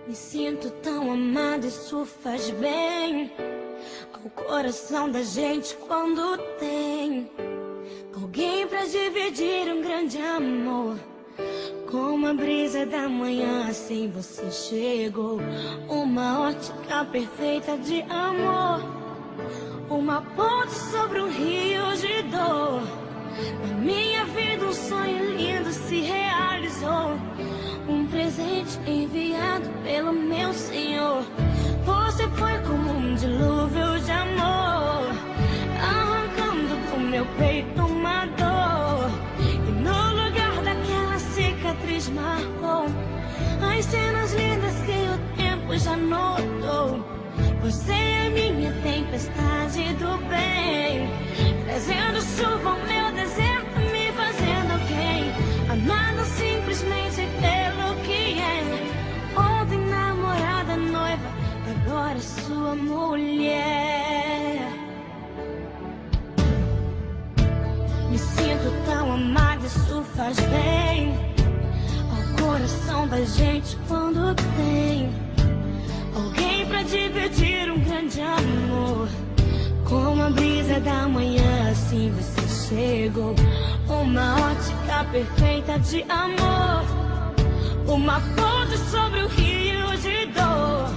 Me sinto tão amada, isso faz bem ao coração da gente quando tem alguém pra dividir um grande amor. Como a brisa da manhã, assim você chegou. Uma ótica perfeita de amor, uma ponte sobre um rio de dor. Na minha vida um sonho lindo se realizou, um presente enviado pelo meu Senhor. Você foi como um dilúvio de amor, arrancando do meu peito uma dor. E no lugar daquela cicatriz marcou as cenas lindas que o tempo já notou. Você é minha tempestade do bem, trazendo chuva ao meu deserto, me fazendo alguém, amado simplesmente pelo que é. Ontem namorada, noiva, agora sua mulher. Me sinto tão amada, isso faz bem ao coração da gente quando tem alguém pra dividir um grande amor. Como a brisa da manhã, assim você chegou. Uma ótica perfeita de amor, uma ponte sobre o rio de dor.